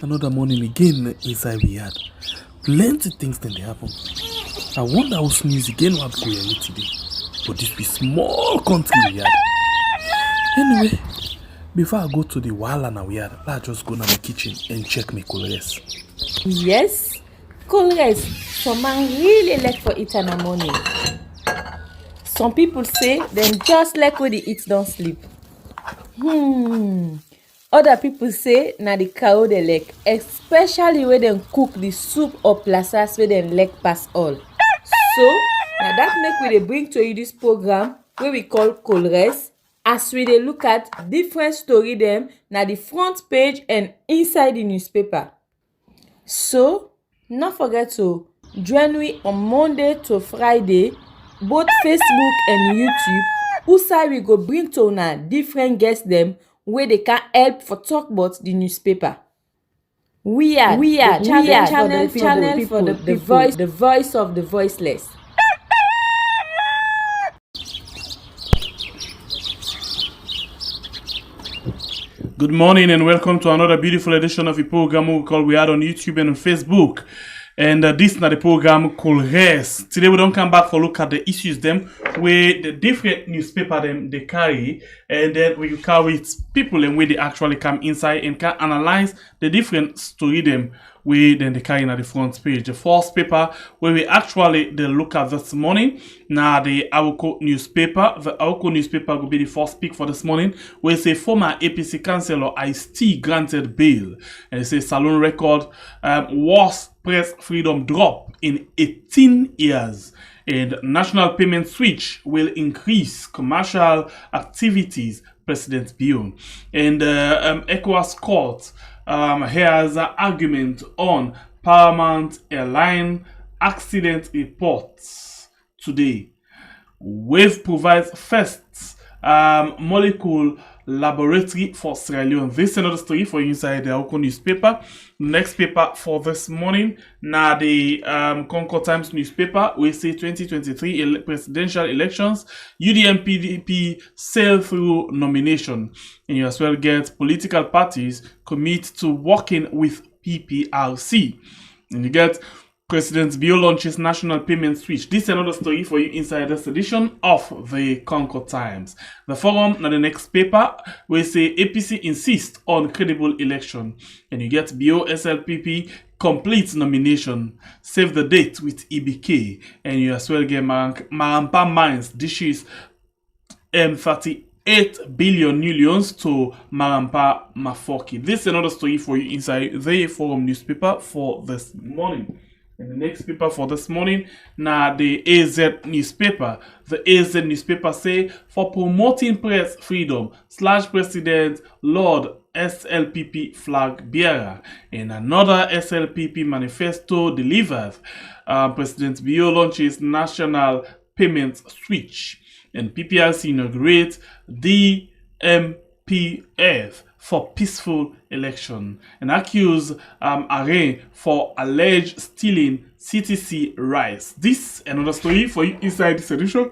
another morning again inside we had. Plenty things then they happen. I wonder how sneeze again what go here today. But this be small country we had. Anyway, before I go to the wahala now we had, I just go to my kitchen and check my colors. Yes, colors. Some man really like for eat in the morning. Some people say them just like when they eat don't sleep. Other people say na the cow they like, especially when they cook the soup or plasas where they like pass all. So now that make we dey bring to you this program where we call Colres, as we dey look at different story them na the front page and inside the newspaper. So not forget to join me on Monday to Friday, both Facebook and YouTube. Usai we go bring to una different guests them where they can help for talk about the newspaper. We are channel for the people, the voice of the voiceless. Good morning and welcome to another beautiful edition of the program we call We Are on YouTube and on Facebook. And this is the program called Rest. Today we don't come back for look at the issues them where the different newspaper them they carry, and then we carry it people and where they actually come inside and can analyze the different story them where then they carry at the front page. The first paper where we actually they look at this morning now the Awoko newspaper. The Awoko newspaper will be the first pick for this morning where say former APC councillor Ice-T granted bail, and it says Salon record worst press freedom drop in 18 years, and national payment switch will increase commercial activities, President Bio. And ECOWAS court has an argument on Paramount Airline accident reports today. Wave provides first molecule laboratory for Sierra Leone. This is another story for you inside the Awoko newspaper. Next paper for this morning, now the Concord Times newspaper, we say 2023 presidential elections, UDM PDP sail through nomination. And you as well get political parties commit to working with PPRC. And you get President Bio launches national payment switch. This is another story for you inside this edition of the Concord Times. The forum, now the next paper, we say APC insists on credible election. And you get Bio SLPP complete nomination. Save the date with EBK. And you as well get Marampa Mines dishes 38 billion new loans to Marampa Mafoki. This is another story for you inside the forum newspaper for this morning. And the next paper for this morning, now the AZ newspaper. The AZ newspaper say for promoting press freedom / President Lord SLPP flag bearer. And another SLPP manifesto delivered. President Bio launches national payment switch. And PPRC inaugurates DMPF for peaceful election, and accuse Array for alleged stealing CTC rice. This another story for you inside this edition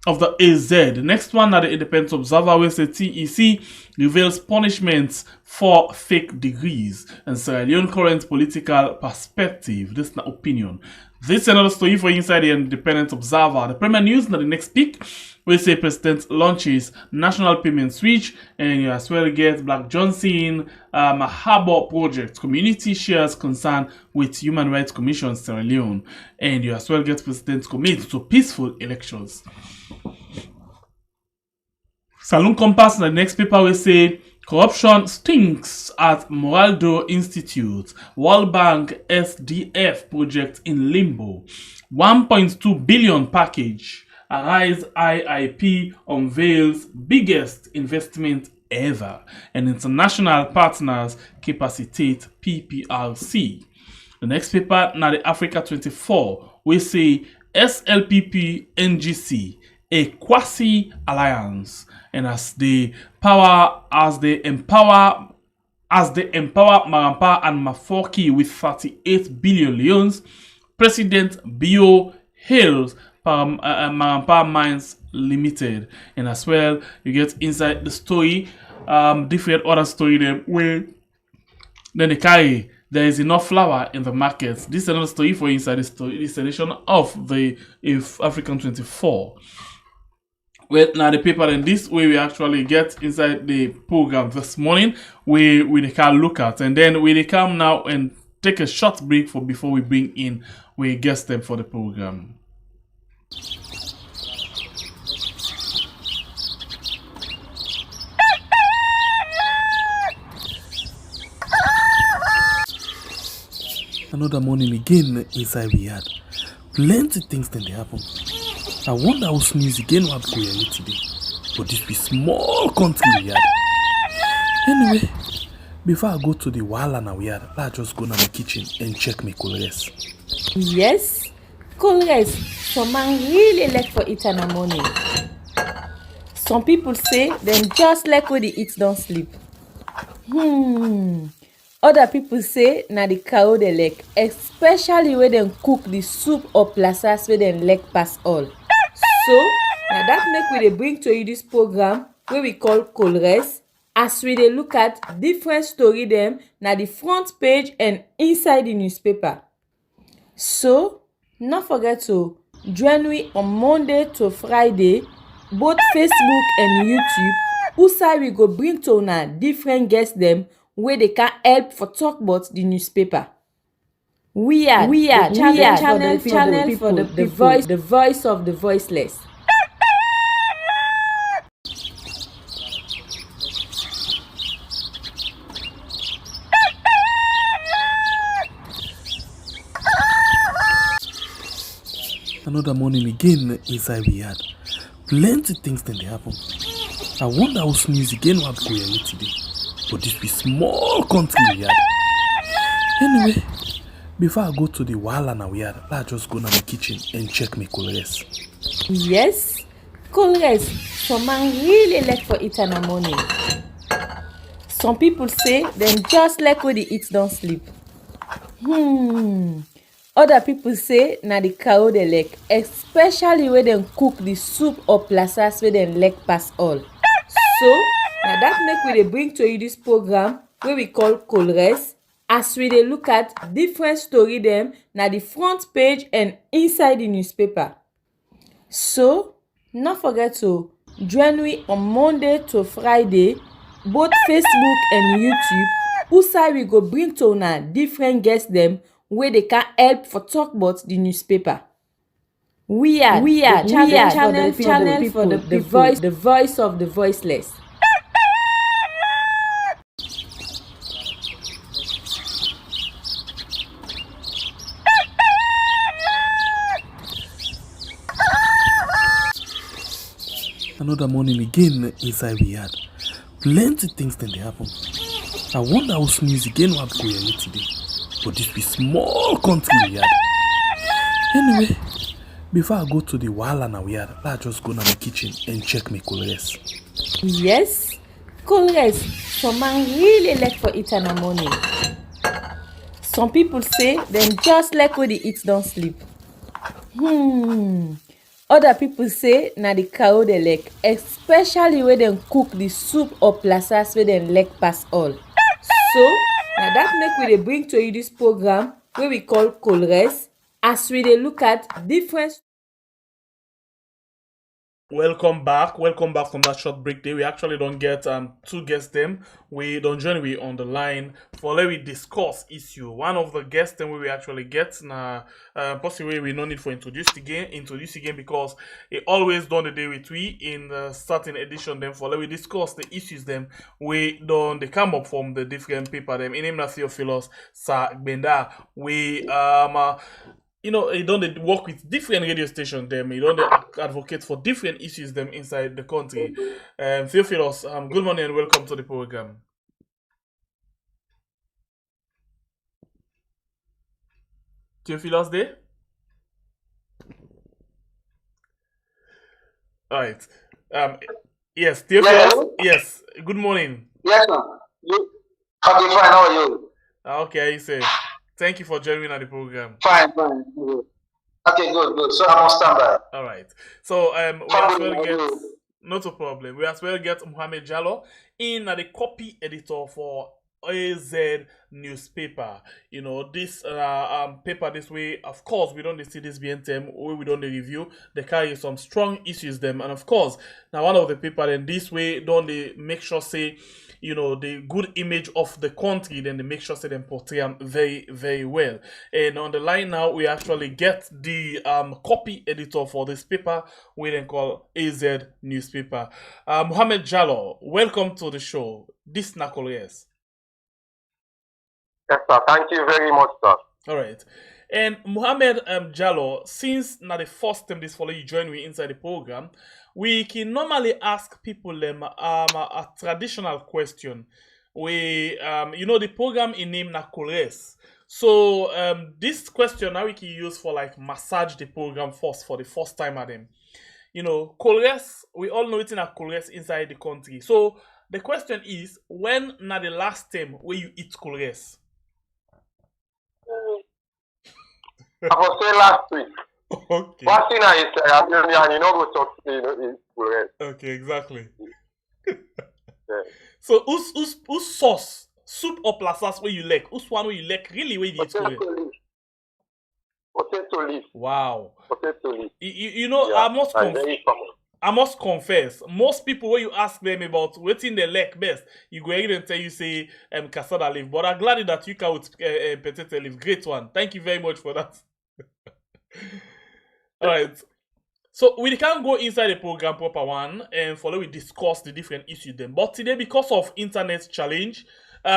of the AZ. The next one at the Independent Observer where the TEC reveals punishments for fake degrees and Sierra Leone current political perspective. This is not opinion. This is another story for you inside the Independent Observer. The Premier News now the next pick we say President launches national payment switch, and you as well get Black Johnson Harbour project community shares concern with Human Rights Commission Sierra Leone, and you as well get President commit to peaceful elections. Saloon Compass in the next paper we say corruption stinks at Moraldo Institute. World Bank SDF project in limbo. 1.2 billion package. Arise IIP unveils biggest investment ever, and international partners capacitate PPRC. The next paper, now the Africa 24, we say SLPP NGC, a quasi alliance, and as they empower Marampa and Mafoki with 38 billion leons, President Bio hails Marampa Mines Limited. And as well, you get inside the story, different other story there where Then they carry there is enough flour in the market. This is another story for inside the story. This edition of the If African 24. Well, now the paper in this way we actually get inside the program this morning. We can look at, and then we come now and take a short break for before we bring in we guest them for the program. Another morning again inside we had plenty things then they happen. I wonder how sneeze again what go here today. But this be small country we had. Anyway, before I go to the wahala now we had, let's just go to my kitchen and check my colors. Yes, colors. Some man really like for eat in the morning. Some people say them just like when they eat don't sleep. Other people say na the cow they like, especially when they cook the soup or plasas where they like pass all. So now that make we dey bring to you this program where we call Colres, as we dey look at different story them na the front page and inside the newspaper. So not forget to join me on Monday to Friday, both Facebook and YouTube. Usai we go bring to una different guests them where they can help for talk about the newspaper. We are channel for the people, the voice of the voiceless. Another morning again inside we had plenty things then they happen. I wonder how sneeze again what go here today. But this be small country we had. Anyway, before I go to the wahala now we had, let's just go to my kitchen and check my colors. Yes, colors. Some man really like for eat in the morning. Some people say them just like when they eat don't sleep. Other people say na the cow they like, especially when they cook the soup or plasas where they like pass all. So now that make we dey bring to you this program where we call Colres, as we dey look at different story them na the front page and inside the newspaper. So not forget to join me on Monday to Friday, both Facebook and YouTube. Usai we go bring to una different guests them where they can help for talk about the newspaper. We are channel for the people, the voice of the voiceless. Another morning again inside we had plenty things then they happen. I wonder how sneeze again what go here today. But this be small country we had. Anyway, before I go to the wahala now we had, let's just go to my kitchen and check my colors. Yes, colors. Some man really like for eat in the morning. Some people say them just like when they eat don't sleep. Other people say na the cow they like, especially when they cook the soup or plasas where they like pass all. So now that make we dey bring to you this program where we call Colres, as we dey look at different. Welcome back from that short break there. We actually don't get two guests them. We don't join we on the line for let we discuss issue. One of the guests them we actually get now possibly we no need for introduce again because it always done the day with we in the starting edition them for let we discuss the issues them we done they come up from the different paper them in name Theophilus Sir Benda we you know, you don't work with different radio stations them. You don't advocate for different issues them inside the country. Theophilus, good morning and welcome to the program. Theophilus there? All right. Yes, Theophilus. Hello? Yes. Good morning. Yes, sir. Okay, fine. How are you? Okay, say. Thank you for joining on the program. Fine. Good. Okay, good. So I'm on standby. All right. So we as well get not a problem. We as well get Mohamed Jallo in the copy editor for AZ newspaper. You know, this paper this way, of course, we don't see this being them where we don't review. They carry some strong issues them, and of course, now one of the paper then this way don't they make sure say, you know, the good image of the country, then they make sure say them portray them very, very well. And on the line now, we actually get the copy editor for this paper, we then call AZ newspaper. Mohammed Jallo, welcome to the show. This Nakol, yes. Yes, sir. Thank you very much, sir. All right. And Mohammed Jallo, since now the first time this follow you join me inside the program, we can normally ask people them a traditional question. We you know the program in name na Kores. So this question now we can use for like massage the program first for the first time at them. You know, Kores, we all know it's in a Kores inside the country. So the question is, when na the last time where you eat Kores? I was saying last week. Okay. One thing I said, and you know, go talk to is correct. Okay, exactly. Yeah. So, who's sauce, soup or plasas where you like? Who's one where you like really where you eat Kores? Potato leaf. Wow. Potato leaf. You know, Yeah, I must confess, most people when you ask them about what's in the leg best, you go ahead and tell you say cassava leaf. But I'm glad that you can with potato leaf. Great one. Thank you very much for that. All right. So we can go inside the program proper one and follow we discuss the different issues then. But today, because of internet challenge,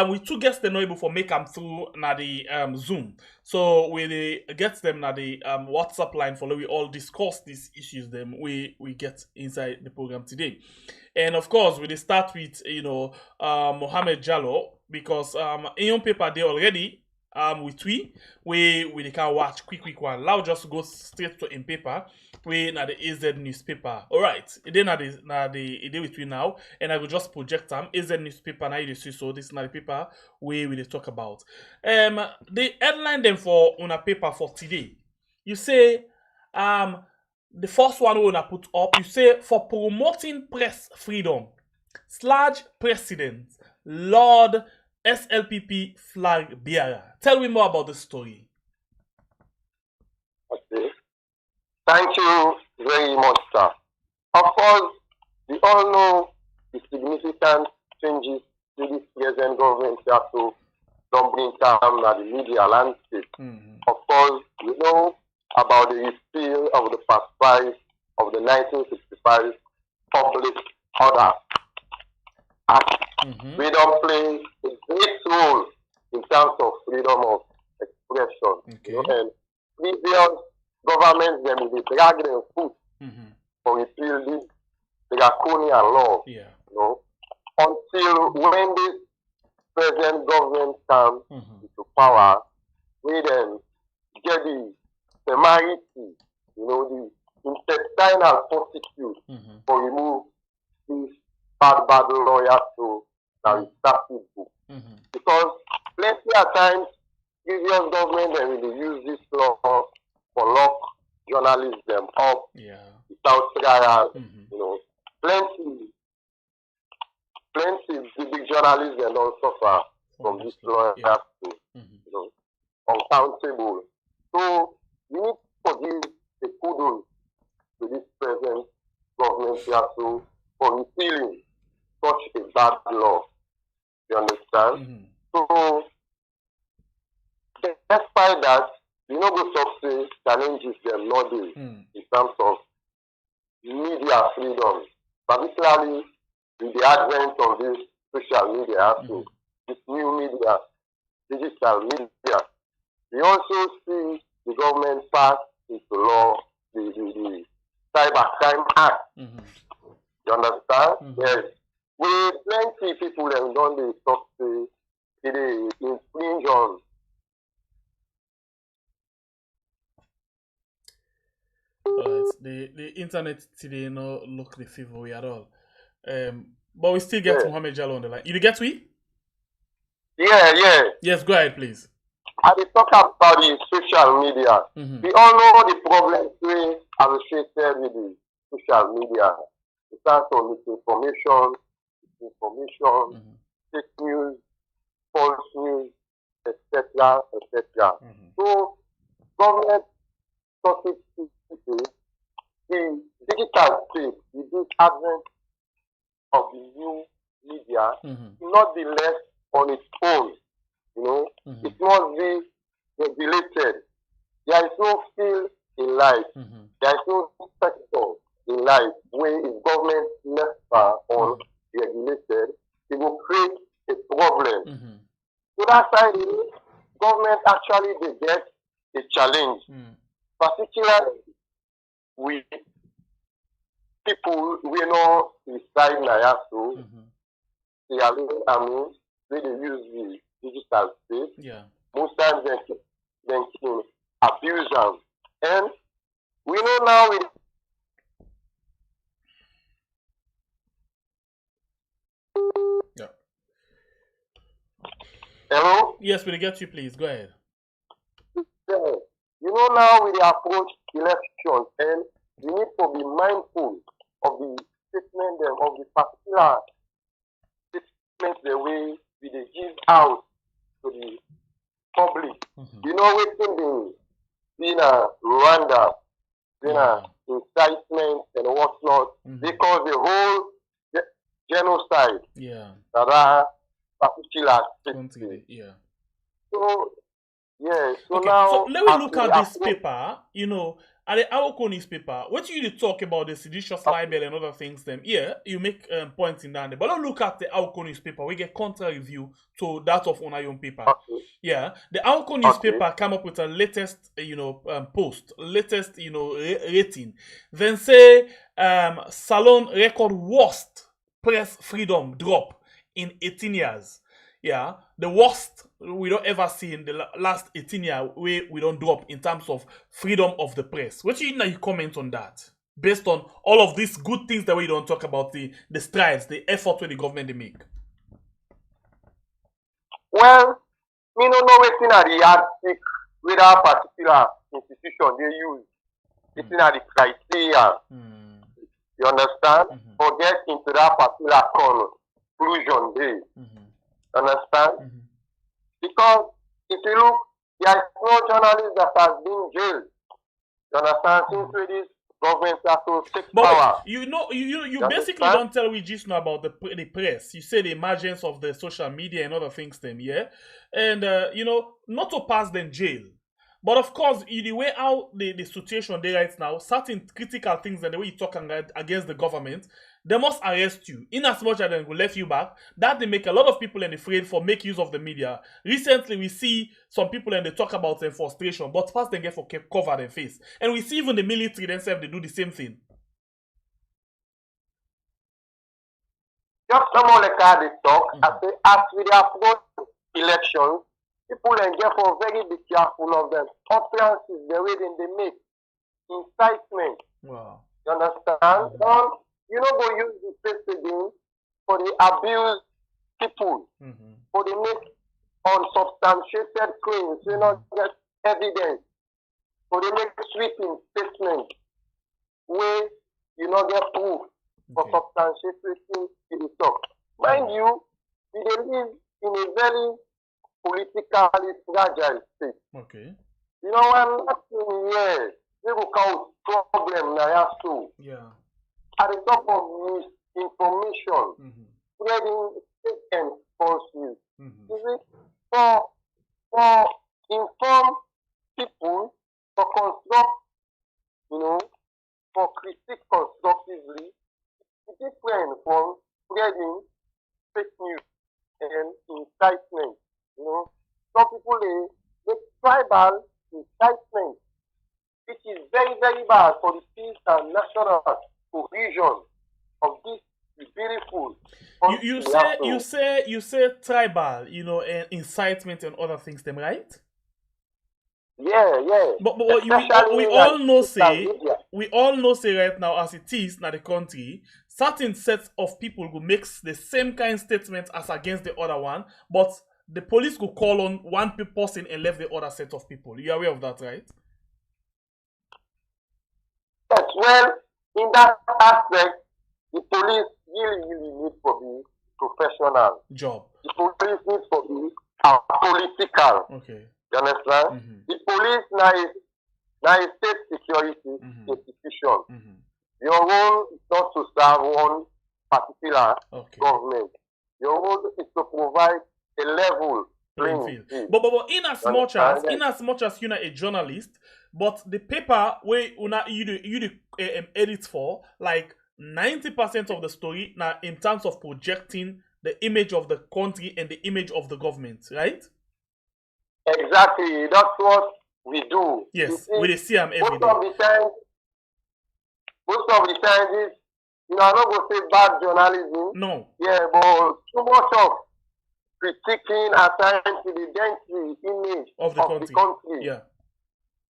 we two guests they not able for make them through na the Zoom. So we get them na the WhatsApp line follow we all discuss these issues them we get inside the program today. And of course we start with Mohammed Jallo because in your paper they already with we can watch quick one. Now just go straight to in paper. We na the AZ newspaper. Alright, then na the day with we now, and I will just project them AZ newspaper now you see. So this is na the paper we will talk about. The headline them for on a paper for today. You say the first one we wanna put up, you say for promoting press freedom, / president, Lord SLPP flag bearer. Tell me more about the story. Okay. Thank you very much, sir. Of course, we all know the significant changes to this present government to don't bring down the media landscape. Of course, we know about the repeal of the Part 5 of the 1965 Public Order Act. We don't play a great role in terms of freedom of expression. Okay. You know, and previous governments them will drag their foot for repeal this draconian law. Yeah. You know, until when this present government comes into power, we then get the temerity, you know, the intestinal fortitude for remove these bad lawyers to now start with book. Because plenty of times previous government they will use this law for lock journalism up without trial. You know, plenty big journalists and don't suffer from this lawyers too. You know, uncountable. So we need to give the kudos to this present government here too for repealing such a bad law. You understand? So despite that, you know the success challenges them not in terms of media freedom, particularly with the advent of this social media, so this new media, digital media. We also see the government pass into law the Cybercrime Act. You understand? Yes. We plenty people have done the success, they infringe on. Alright, the internet today no look the favor we at all. But we still get Mohammed Jallo on the line. You get we? Yeah. Yes, go ahead, please. I will talk about the social media. We all know the problems we associated with the social media. It starts on misinformation, fake news, falsehood, etc., etc. So, government talking to people, the digital space, with this advent of the new media, not be left on its own. You know, it must be regulated. There is no field in life. There is no sector in life where if government left unregulated, it will create a problem. So that's why the government actually they get a challenge, particularly with people we know inside Nayaso, they are living, where they use the digital space. Yeah. Most times they can abuse them. And we know now with Yeah. hello? Yes, we'll get you, please. Go ahead. Yeah. You know now with the approach elections, and we need to be mindful of the statement of the particular statement the way we they give out to the public. You know within the Rwanda, incitement and whatnot, because the whole genocide that are particular statement. Yeah. So so Okay, now so let me look at this paper, you know, at the Awoko newspaper. What you talk about the seditious libel and other things, them, yeah, you make points in that. But let's look at the Awoko newspaper. We get counter review to that of Onayon paper. Yeah, the Awoko newspaper came up with a latest, post, latest, rating. Then say, Salon record worst press freedom drop in 18 years. Yeah, the worst we don't ever see in the last 18 years where we don't drop in terms of freedom of the press. What you comment on that? Based on all of these good things that we don't talk about, the strides, the effort where the government they make. Well, me no know waiting at the yardstick with a particular institution they use. It's in the criteria. You understand? For get into that particular conclusion there. Understand? Because if you look, there is no journalist that has been jailed. You understand? Since with this government has to take power. You basically don't tell we just know about the press. You say the emergence of the social media and other things them, yeah? And, not to pass them jail. But of course, the way out the situation they right now, certain critical things and the way you talk against the government, they must arrest you. In as much as they will let you back, that they make a lot of people afraid for make use of the media. Recently, we see some people and they talk about their frustration, but first they get for cover their face. And we see even the military themselves, they do the same thing. Just some of the card they talk, as we approach elections, people and therefore very be careful of them. Utterances, the way they make, incitement. Wow. You understand? You know, go use the face again for the abuse people, for the make unsubstantiated claims, you know, get evidence, for the make sweeping statements where you know get proof for substantiating the talk. Mind you, we live in a very politically fragile state. You know, I'm not in here. We will cause problem now. Yeah. At the top of misinformation, spreading fake and false news. For inform people to construct, for critique constructively, it's different from spreading fake news and incitement. Some people they tribal incitement, which is very, very bad for the peace and national cohesion of this beautiful. You say tribal, and incitement and other things, them right? Yeah. But we all know say right now as it is in the country, certain sets of people who makes the same kind of statement as against the other one, but the police could call on one person and left the other set of people. You're aware of that, right? Yes, well, in that aspect, the police really need to be professional. Job. The police needs to be are political. Okay. You understand? The police now is state security institution. Your role is not to serve one particular government. Your role is to provide a level playing field. But in as much as you're not a journalist, but the paper where you edit for, like 90% of the story now in terms of projecting the image of the country and the image of the government, right? Exactly. That's what we do. Yes, we see them every day. Most of the times, I'm not going to say bad journalism. No. Yeah, but too much of critiquing assigned to the identity image of the country. Yeah.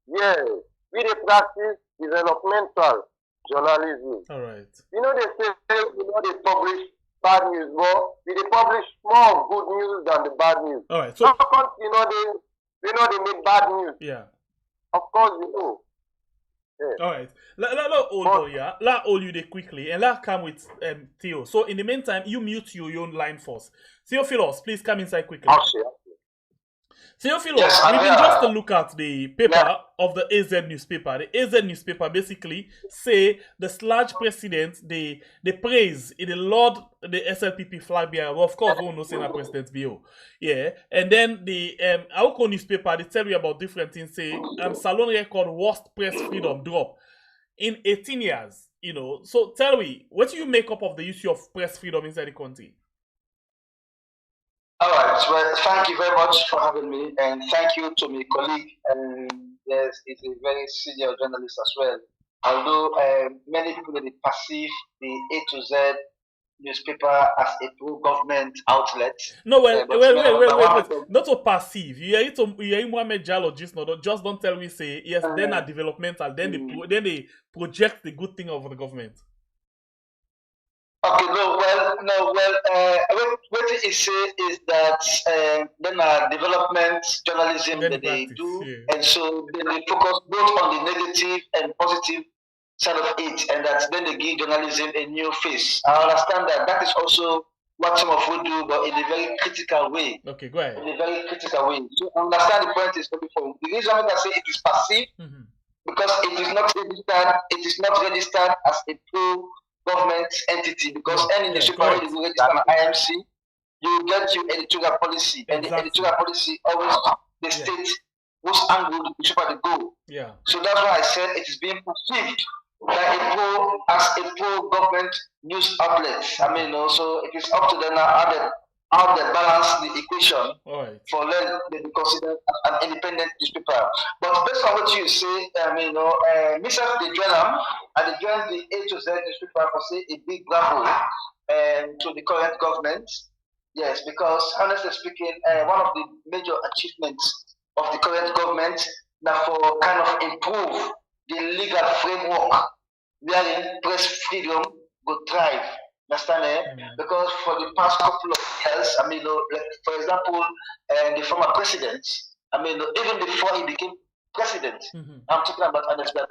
Yeah. We practice developmental journalism. All right. They say, they publish bad news, but they publish more good news than the bad news. All right. So, they make bad news. Yeah. Of course, Yeah. All right. Let hold you there quickly, and let come with Theo. So in the meantime, you mute your own line first. Theophilus, please come inside quickly. Theophilus, we can just look at the paper of the AZ newspaper. The AZ newspaper basically say the Sludge president, they praise in the Lord the SLPP flag bearer. Well, of course, we know Senate President BO. Yeah. And then the Auko newspaper, they tell you about different things. Say Salon record worst press freedom drop in 18 years. So tell me, what do you make up of the issue of press freedom inside the country? All right. Well, thank you very much for having me, and thank you to my colleague. Yes, he's a very senior journalist as well. Although many people they perceive the A to Z newspaper as a pro-government outlet. No, wait. Not so passive. You hear Mohamed Jallo just don't tell me say yes. Then at developmental, then they project the good thing of the government. Okay, what he say is that then development journalism that they do, and so then they focus both on the negative and positive side of it, and that then they give journalism a new face. I understand that is also what some of you do, but in a very critical way. Okay, go ahead. In a very critical way. So I understand the point is coming from. The reason I say it is passive because it is not registered. It is not registered as a pro-government entity, because any newspaper is registered on IMC, you get your editorial policy, and the editorial policy always the state whose angle the newspaper to go. Yeah. So that's why I said it is being perceived as a pro-government news outlet. So it is up to them now how they balance the equation for them to be considered an independent newspaper. But based on what you say, myself, they join them, and they join the A to Z newspaper for say a big bravo to the current government. Yes, because honestly speaking, one of the major achievements of the current government now for kind of improve the legal framework wherein press freedom will thrive. Understand? Because for the past couple of years, like for example, the former president, even before he became president, I'm talking about Anderson,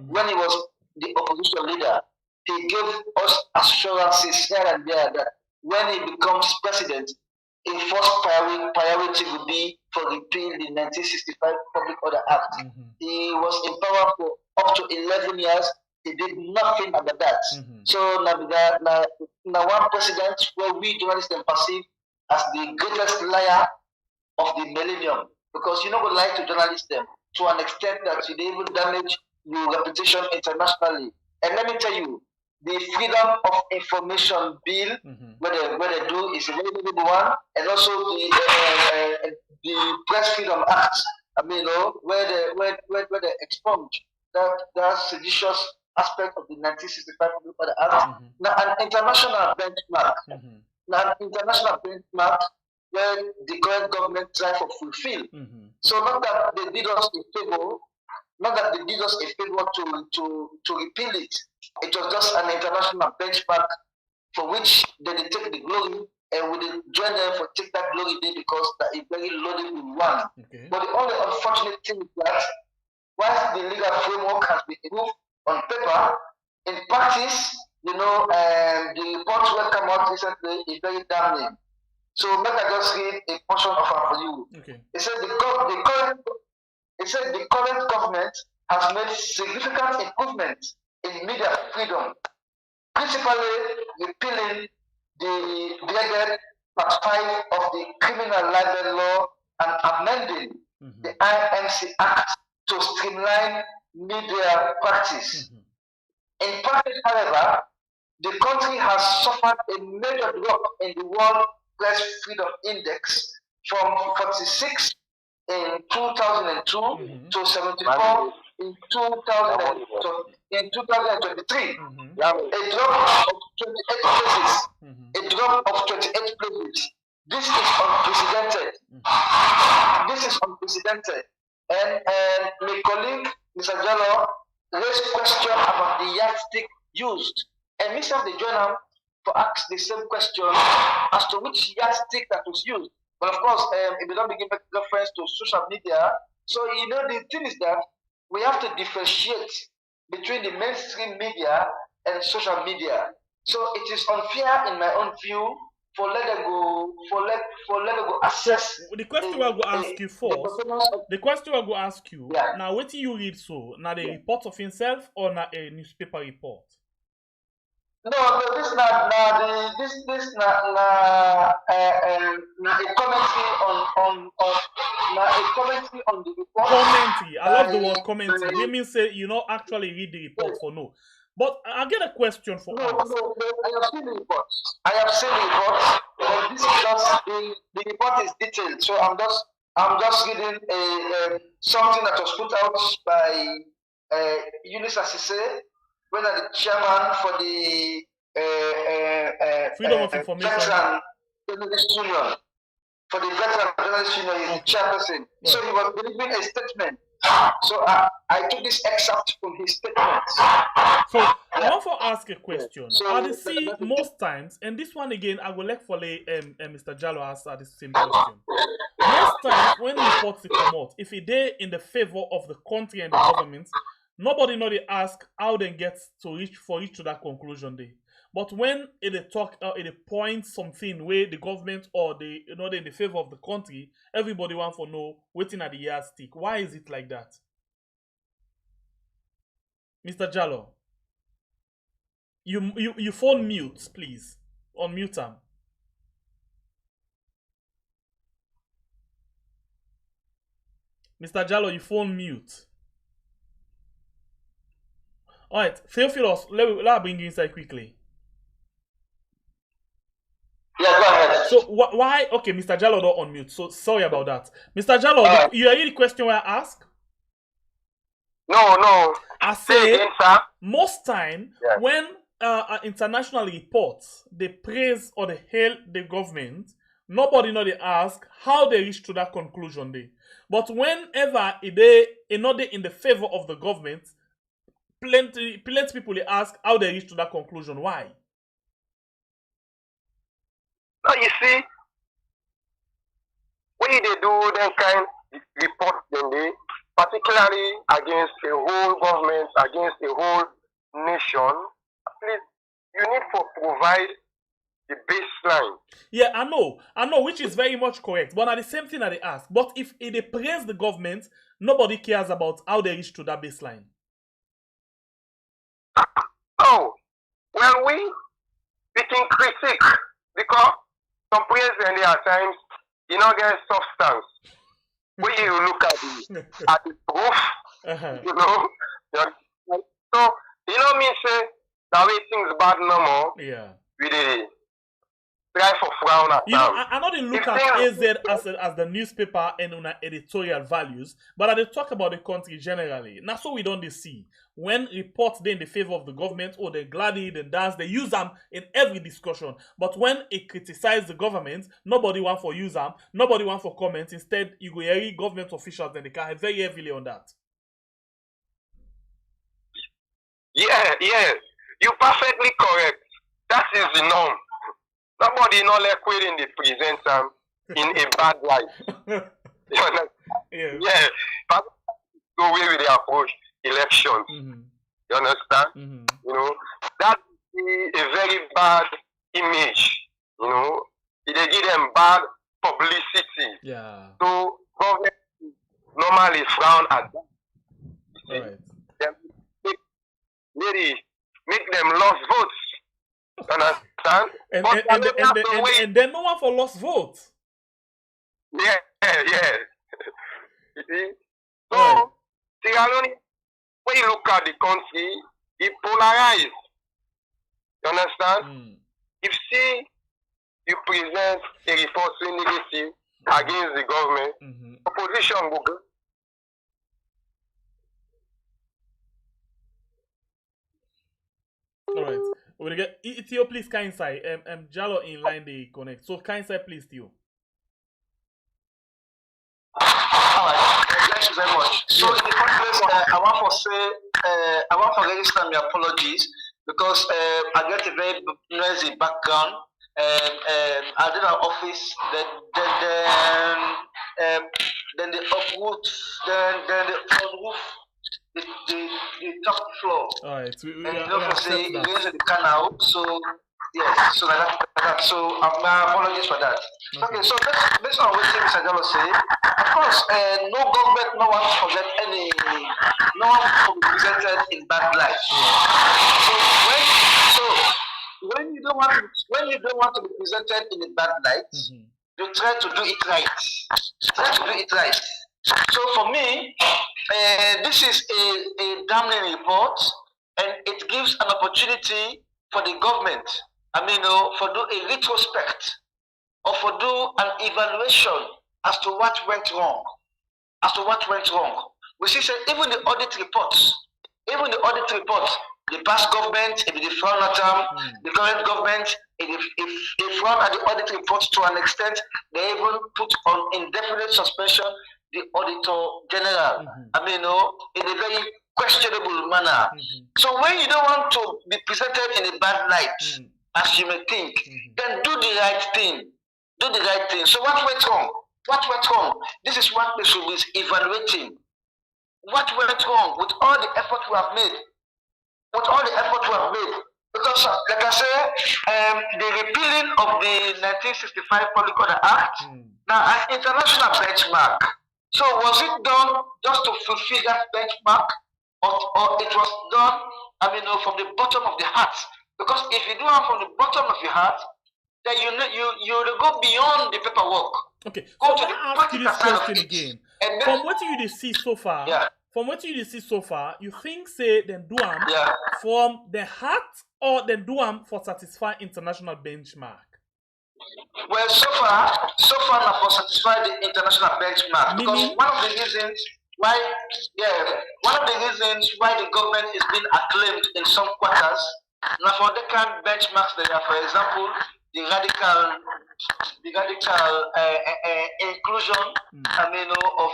when he was the opposition leader, he gave us assurances here and there that when he becomes president, a first priority would be for repeal the 1965 Public Order Act. He was in power for up to 11 years. He did nothing about that. So now one president where we journalists can perceive as the greatest liar of the millennium, because you would lie to journalists them to an extent that they even damage your reputation internationally. And let me tell you, the Freedom of Information Bill, where they do is a very good one, and also the Press Freedom Act. Where they expunge that seditious aspect of the 1965 Public Order Act. Now an international benchmark. Now an international benchmark where the current government try to fulfill. So not that they did us a favor. Not that they did us a favor to repeal it. It was just an international benchmark for which they take the glory, and we join them for take that glory day because that is very laudable one. But the only unfortunate thing is that whilst the legal framework has been improved on paper, in practice, the report that came out recently is very damning. So let I just read a portion of it for you. Okay. It said the current government has made significant improvements in media freedom, principally repealing the dreaded Part 5 of the Criminal Libel Law and amending the IMC Act to streamline media practice. In practice, however, the country has suffered a major drop in the World Press Freedom Index from 46 in 2002 to 74 in 2023. A drop of 28 places. A drop of 28 places. This is unprecedented. This is unprecedented. And my colleague, Mr. Jallo, raised question about the yardstick used. And Mr. the journal to ask the same question as to which yardstick that was used. But of course, if we don't begin making reference to social media, so the thing is that we have to differentiate between the mainstream media and social media. So it is unfair, in my own view, for let them go assess. The question I go ask you first. The question I go ask you. Yeah. Now, what do you read? So now the report of himself or now a newspaper report? No, this is not a commentary on the report. Commentary. I love the word commentary. They mean say you not actually read the report for no. But I get a question for us. No, I have seen the report. But this is just the report is detailed. So I'm just reading something that was put out by Eunice Assise, when I'm the chairman for the Freedom of Information Veteran Journalist Union. For the Veteran Journalist Union, he's the chairperson. Yeah. So he was delivering a statement. So I took this excerpt from his statement. So I want to ask a question. So, I see most times, and this one again, I will let for Mr. Jallo answer the same question. Most times when reports come out, if it is in the favor of the country and the government, nobody know they ask how they get to reach to that conclusion day. But when it talk it points something where the government or the in the favor of the country, everybody want to know waiting at the yardstick. Why is it like that? Mr. Jallo, you phone mute, please. Unmute him. Mr. Jallo, you phone mute. Alright, Theophilus, let bring you inside quickly. Yeah, go ahead. So why? Okay, Mr. Jallo don't unmute. So sorry about that, Mr. Jallo. You hear the question where I ask? No. I say most time when international reports they praise or they hail the government, nobody know they ask how they reach to that conclusion day. But whenever they not in the favor of the government, plenty people they ask how they reach to that conclusion. Why? No, you see, when they do that kind of report, particularly against a whole government, against a whole nation, please, you need to provide the baseline. Yeah, I know, which is very much correct. But at the same thing that they ask. But if they praise the government, nobody cares about how they reach to that baseline. Oh, well, we can critique because some praise and there are times get substance. When you look at the proof, so mean say that way things bad no more. Yeah. We did try for frown at I know they look at AZ as the newspaper and on editorial values, but they talk about the country generally. Now, so we don't see when reports they in the favor of the government or they gladly and dance, they use them in every discussion. But when it criticizes the government, nobody want for use them, nobody want for comment. Instead, you go hear government officials and they can have very heavily on that. Yeah, you're perfectly correct. That is the norm. Nobody not like quitting the present in a bad light. You understand? Yeah. But the way we approach elections. You understand? That is a very bad image. they give them bad publicity. Yeah. So government normally frown at that. All right. Make them lost votes. Understand? And then no one for lost votes. Yeah. You see? So, right. Sierra Leone, when you look at the country, it polarized. You understand? If see you present a report negative against the government, opposition will go. All right. We're gonna get Theo, please kind side. Jalo in line they connect. So kind side, please, Theo. Alright, thank you very much. So in the first place, I want to register my apologies because I get a very noisy background. I did our office, then the uproot, then the unroof. The top floor. Alright, and you raise the canal, so yes, so like that. So my apologies for that. Okay, so based on what Mr. Jalo say, of course, no government, no one forget no one will be presented in bad light. So when you don't want to be presented in a bad light, you try to do it right. So for me, this is a damning report, and it gives an opportunity for the government, for do a retrospect or for do an evaluation as to what went wrong. We see even the audit reports, the past government, if the fraud term, the current government, if they fraud at the audit reports to an extent, they even put on indefinite suspension the auditor general, in a very questionable manner. So when you don't want to be presented in a bad light, as you may think, then do the right thing. So what went wrong? This is what we should be evaluating. What went wrong with all the effort we have made? Because, like I said, the repealing of the 1965 Public Order Act, now an international benchmark. So was it done just to fulfill that benchmark, or it was done, from the bottom of the heart? Because if you do it from the bottom of your heart, then you go beyond the paperwork. Okay, so I ask you this question again. And from what you see so far, you think say then do am from the heart or then do am for satisfy international benchmark? Well, so far not for satisfy the international benchmark. Because one of the reasons why the government is being acclaimed in some quarters, now for the kind of benchmarks they are, for example, the radical inclusion, of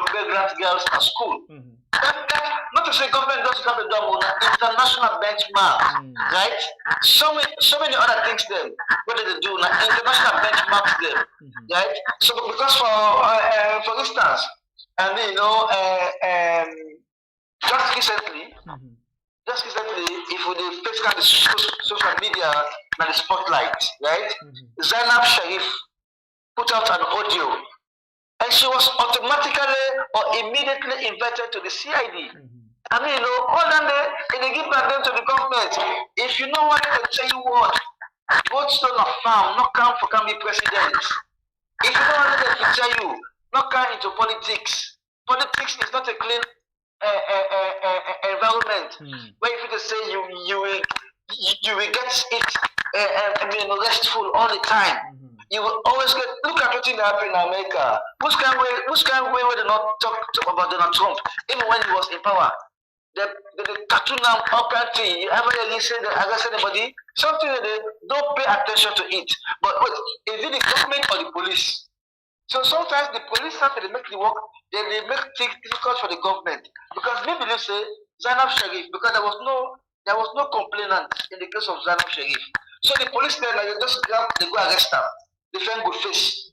pregnant girls at school. Not to say government doesn't have a double international benchmark, right? So many other things then. What do they do? Like international benchmarks them, right? So because for instance, just recently, if we face kind of social media and the spotlight, right? Zainab Sharif put out an audio, and she was automatically or immediately invited to the CID. All than they give back them to the government. If you know what they tell you what, both stone of farm, not come for can be president. If you know what they tell you, not come into politics. Politics is not a clean environment where if you say you will get it restful all the time. You will always get look at what happened in America. Which kind of way they not talk about Donald Trump, even when he was in power. The cartoon now all country, you ever listen to address anybody, something that they don't pay attention to it. But is it the government or the police? So sometimes the police after they make the work, they make things difficult for the government. Because maybe they say Zainab Sharif, because there was no complainant in the case of Zainab Sharif. So the police then they just grab, they go arrest her. Defend good face.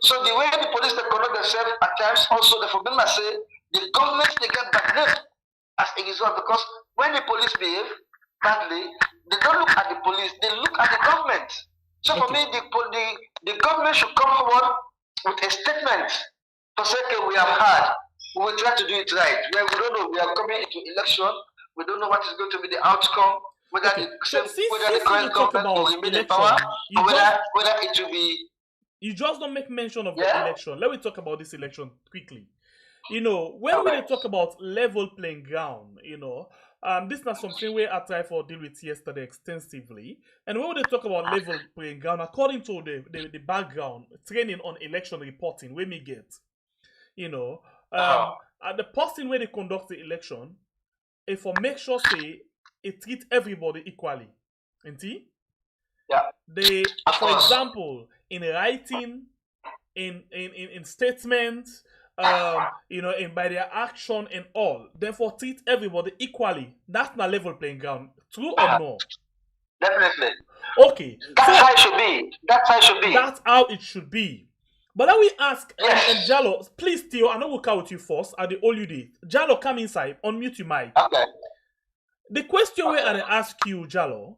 So the way the police they conduct themselves at times also the problem I say the government they get back them as a result, because when the police behave, badly, they don't look at the police, they look at the government. So for me, the government should come forward with a statement to say, okay, we have had, we will try to do it right. Where we don't know, we are coming into election, we don't know what is going to be the outcome, whether the current government will remain in power, or whether it will be. You just don't make mention of the election. Let me talk about this election quickly. When we talk about level playing ground, this is not something we I tried for deal with yesterday extensively. And when they talk about level playing ground, according to the background training on election reporting, we may get, the person where they conduct the election, if for make sure say it treat everybody equally, yeah. They, for example, in writing, in statements, and by their action and all, therefore treat everybody equally. That's not level playing ground. True or no? Definitely. Okay. That's how it should be. That's how it should be. That's how it should be. But let me ask, and Jalo, please, Theo, I know we'll come with you first. At the all you did. Jalo, come inside. Unmute your mic. Okay. The question where I ask you, Jalo,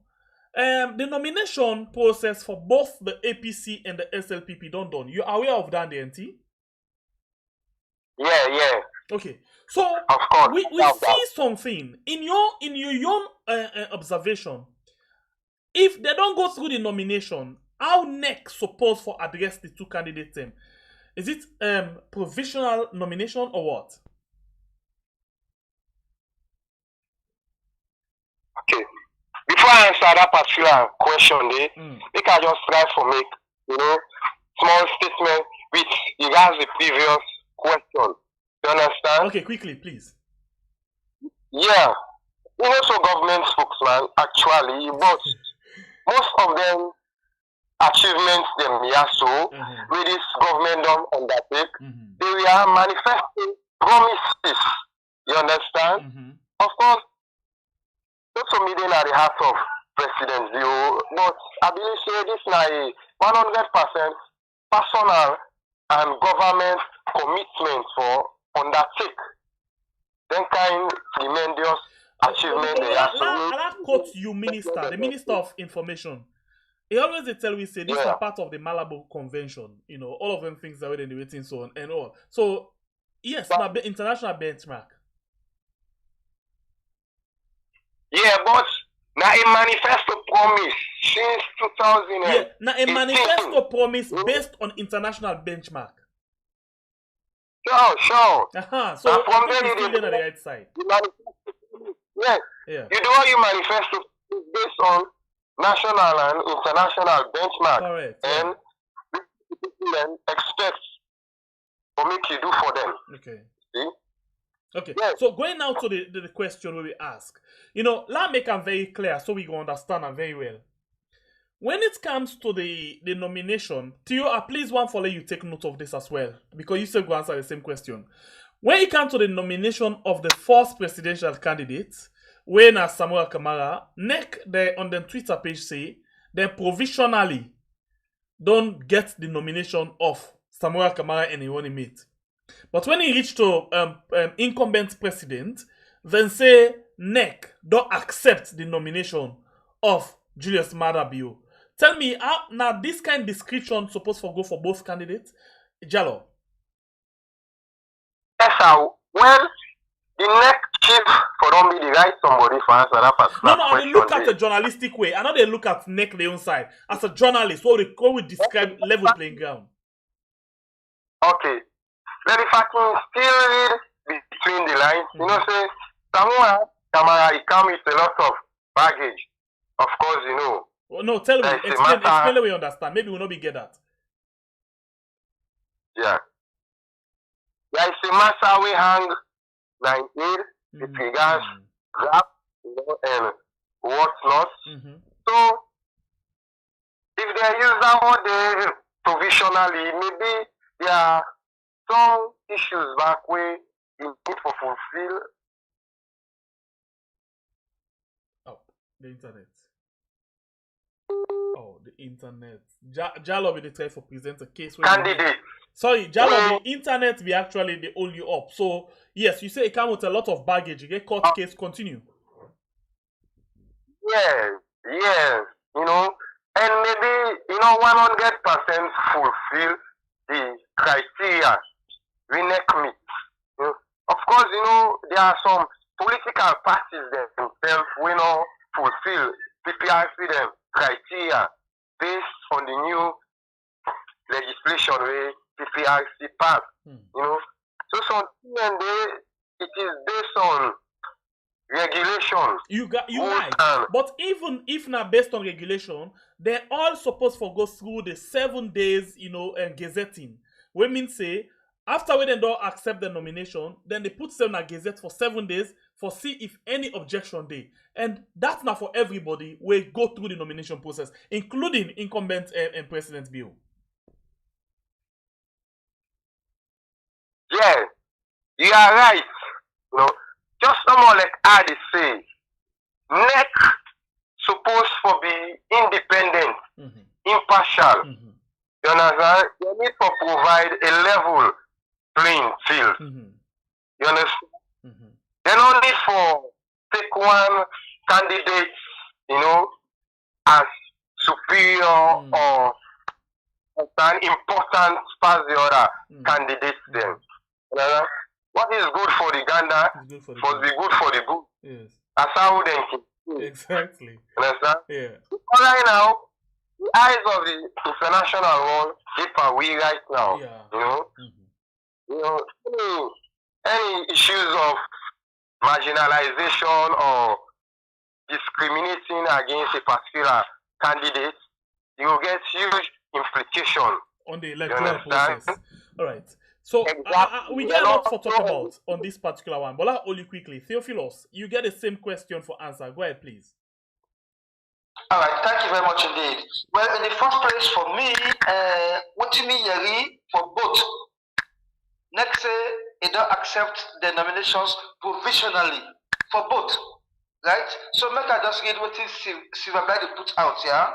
the nomination process for both the APC and the SLPP done. You are aware of that, DNT? Yeah. Okay. So of course, we see something in your observation. If they don't go through the nomination, how next supposed for address the two candidates? Is it provisional nomination or what? Okay. Before I answer that particular question, they can just try to make small statement with regards the previous question. You understand? Okay, quickly, please. Yeah. So government spokesman actually, but most of them achievements them with this government don't undertake. They are manifesting promises. You understand? Of course, also meeting at the heart of President Zio, but I believe say this is a 100% personal and government commitment for undertake. Then kind tremendous achievement they have to make. I quote you, Minister, the Minister of Information. He always tell we say this is part of the Malabo Convention. All of them things that we're in the waiting so on and all. So yes, now international benchmark. Yeah, but now a manifesto promise since 2000. Yeah, now a manifesto promise based on international benchmark. Sure. So from there you still on the right side. Yes. Yeah. You do all your manifesto based on national and international benchmark. Correct. And people expect for make you do for them. Okay. See? Okay, yes. So going now to the question where we ask, let's make them very clear so we can understand them very well. When it comes to the nomination, Theo, please one for you take note of this as well, because you still go answer the same question. When it comes to the nomination of the first presidential candidate, when Samuel Kamara, NEC on the Twitter page say they provisionally don't get the nomination of Samuel Kamara and he won't meet. But when he reached to incumbent president, then say NEC don't accept the nomination of Julius Maada Bio. Tell me, how now this kind of description supposed to go for both candidates? Jalo. Yes, sir. Well, the NEC chief for don't be the right somebody for answer that particular question. No, they look at the journalistic way. I know they look at NEC Leon side. As a journalist, what we describe level playing ground. Okay. Then if I can still read between the lines, say, Samuel Kamara, he come with a lot of baggage. Of course, Well, no, tell me. Explain the way you understand. Maybe we'll not be get that. Yeah. There is a matter we hang like here with regards rap, and whatnot. So, if they use that word provisionally, maybe there are some issues back where you need to fulfill. Oh, the internet. Oh, the internet. Jalo will try for present a case where candidate. Sorry, Jalo, the internet will actually they hold you up. So yes, you say it comes with a lot of baggage. You get court case. Continue. yeah, you know, and maybe, 100% fulfill the criteria we neck meet. You know. Of course, there are some political parties themselves we not fulfill PPRC them criteria based on the new legislation where PPRC passed. So something it is based on regulation. You right. But even if not based on regulation, they're all supposed to go through the 7 days, gazetting. We mean say after we then don't accept the nomination, then they put them in a gazette for 7 days for see if any objection they. And that's not for everybody. We go through the nomination process, including incumbent and President Bill. Yeah, you are right. Just someone like I say, NEC supposed to be independent, impartial. You understand? You need to provide a level playing field. You understand? They don't need for take one candidate, as superior or an important past the other candidates then. What is good for the Uganda must be good for the good. Yes. That's how they can. Exactly. Understand? Yeah. But right now, the eyes of the international world, if we right now, any issues of marginalization or discriminating against a particular candidate, you will get huge implication on the electoral process. All right. So we get a lot for talk about on this particular one. But I'll only quickly, Theophilus, you get the same question for answer. Go ahead, please. All right, thank you very much indeed. Well, in the first place, for me, what you mean, Yari, for both. Next, they don't accept the nominations provisionally for both, right? So, make I just read what Silver put out, yeah?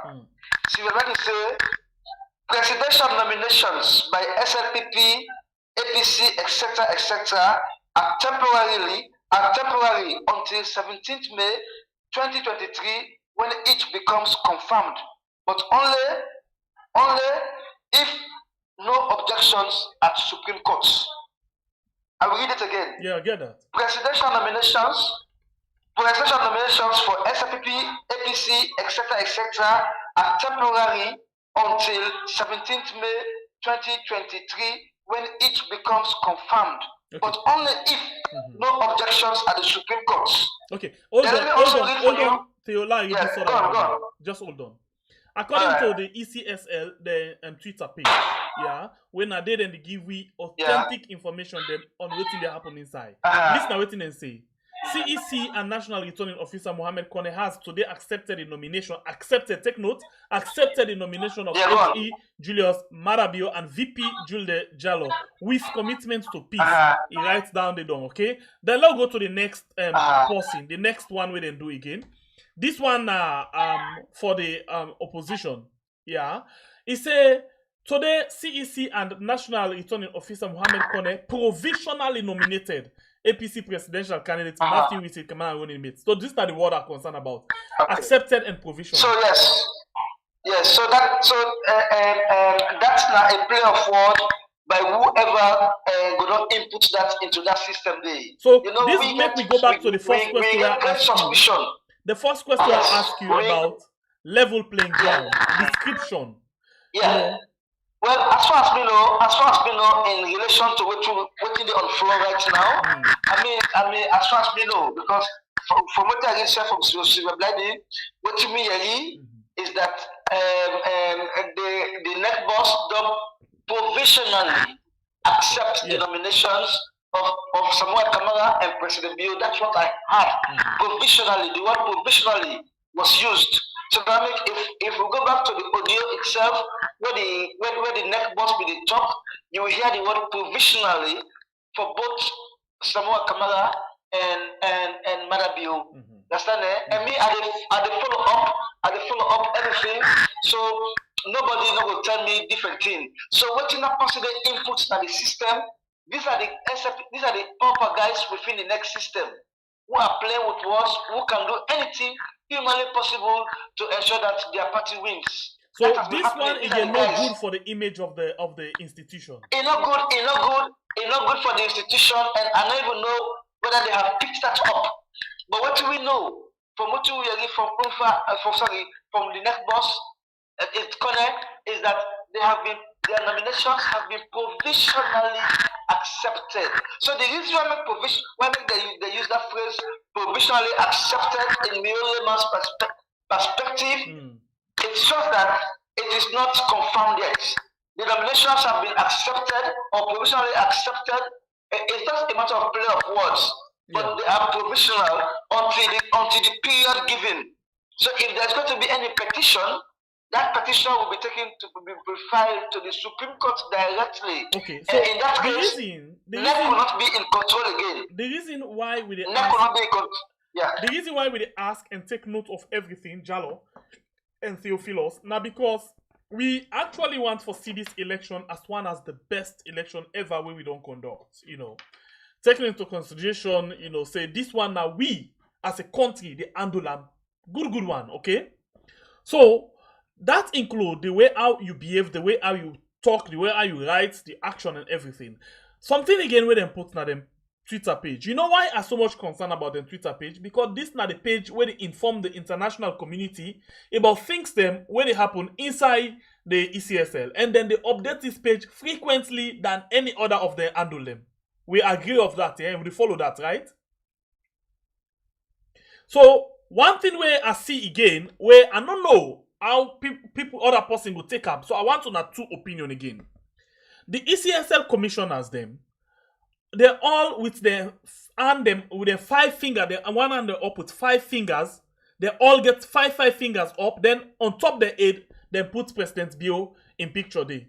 Silver say presidential nominations by SLPP, APC, etc., are temporary until 17th May 2023 when each becomes confirmed, but only if no objections at Supreme Court. I will read it again. Yeah, I get that. Presidential nominations for SLPP, APC, etc., are temporary until 17th May 2023 when each becomes confirmed, but only if no objections at the Supreme Court. Okay, hold on. Theola, just hold on. According to the ECSL, the Twitter page, when I did and they give we authentic information on what they happen inside. Listen to what they say. CEC and National Returning Officer Mohammed Kone has today accepted the nomination, accepted the nomination of HE Julius Marabio and VP Julde Jallo with commitment to peace. He writes down the door, okay? Then let's go to the next person, the next one we then do again. This one for the opposition. Yeah. He say today CEC and National Returning Officer Mohammed Kone provisionally nominated APC presidential candidate Matthew Wisit Kamara running mates. So this is the word I'm concerned about. Accepted and provisional. So yes. So that's not a play of word by whoever gonna input that into that system there. So we go back to the first question I asked you. The first question I asked you about level playing ground, description. Yeah. Well, as far as we know, in relation to what is on floor right now, I mean, as far as we know, because from what I said from Silver Blady, what you mean is that the NEC boss don't provisionally accept the nominations of Samuel Kamara and President Bill. That's what I had. Provisionally, the word provisionally was used. So that means if we go back to the audio itself, where the neck boss with the talk, you will hear the word provisionally for both Samuel Kamara and Marabio. Understand? And me, I follow up everything. So nobody will tell me different thing. So what in that possible inputs in the system? These are the proper guys within the next system. who are playing with words, who can do anything humanly possible to ensure that their party wins. So this one again not good for the image of the institution. It's not good for the institution, and I don't even know whether they have picked that up. But what do we know from what we hear from from the next boss at Connect is that their nominations have been provisionally accepted. So the reason why they use that phrase provisionally accepted in layman's perspective, it shows that it is not confirmed yet. The nominations have been accepted or provisionally accepted. It's just a matter of play of words, but they are provisional until the period given. So if there's going to be any petition, that petition will be taken to be filed to the Supreme Court directly. Okay, so and in that case, the NEC will not be in control again. The reason why we NEC will not be in control. Yeah. The reason why we ask and take note of everything, Jalo and Theophilos, now because we actually want to see this election as one as the best election ever we don't conduct, taking into consideration, say this one now we as a country the handle a good one, okay? So that include the way how you behave, the way how you talk, the way how you write, the action and everything. Something again where them put na them Twitter page. You know why I so much concerned about the Twitter page? Because this na the page where they inform the international community about things them where they happen inside the ECSL, and then they update this page frequently than any other of them handle them. We agree of that, yeah? We follow that, right? So one thing where I see again, where I don't know how other person will take up. So I want to know two opinion again. The ECSL commissioners them, they're all with their hand them with their 5 fingers, they one hand up with 5 fingers. They all get 5 fingers up. Then on top the head, then put President Bio in picture day.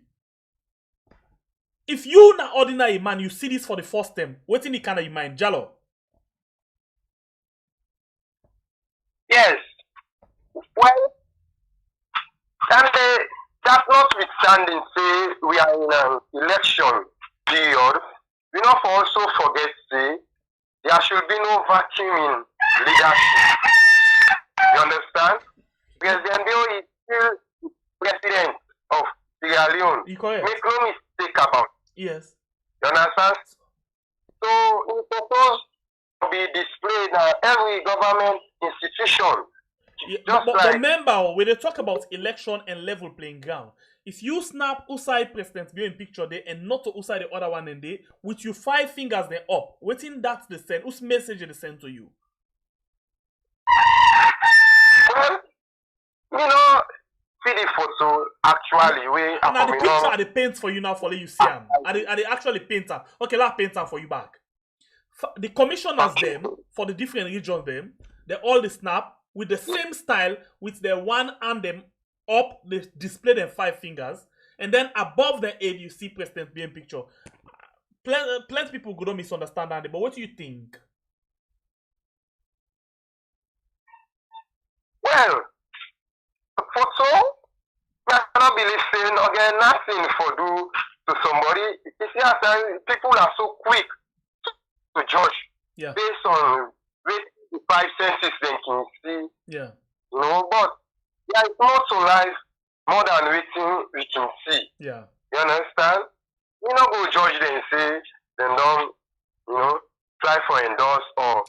If you na ordinary man, you see this for the first time, what in the kind of your mind, Jalo? Yes. Well, and that notwithstanding, say we are in an election period, we not also forget, say, there should be no vacuum in leadership. You understand? President Bio is still president of Sierra Leone. Make no mistake about it. Yes. You understand? So it's supposed to be displayed at every government institution. Yeah, but remember, when they talk about election and level playing ground, if you snap outside President Bio in picture there and not to outside the other one in there, with your 5 fingers there up, waiting that's the send, whose message they send to you? Well, see the photo actually where now the picture are the paint for you now for you see them. Are they actually paint them? Okay, let's paint them for you back. The commissioners them for the different regions them, they all the snap with the same style, with their one hand them up, they display them 5 fingers, and then above the head you see President being picture. Plenty people go don't misunderstand that, but what do you think? Well, photo, I cannot believe saying okay, nothing for do to somebody. You see, people are so quick to judge based on the 5 senses they can see. Yeah. But there is more to life more than waiting we can see. Yeah. You understand? You not go judge them and say they don't, try for endorse or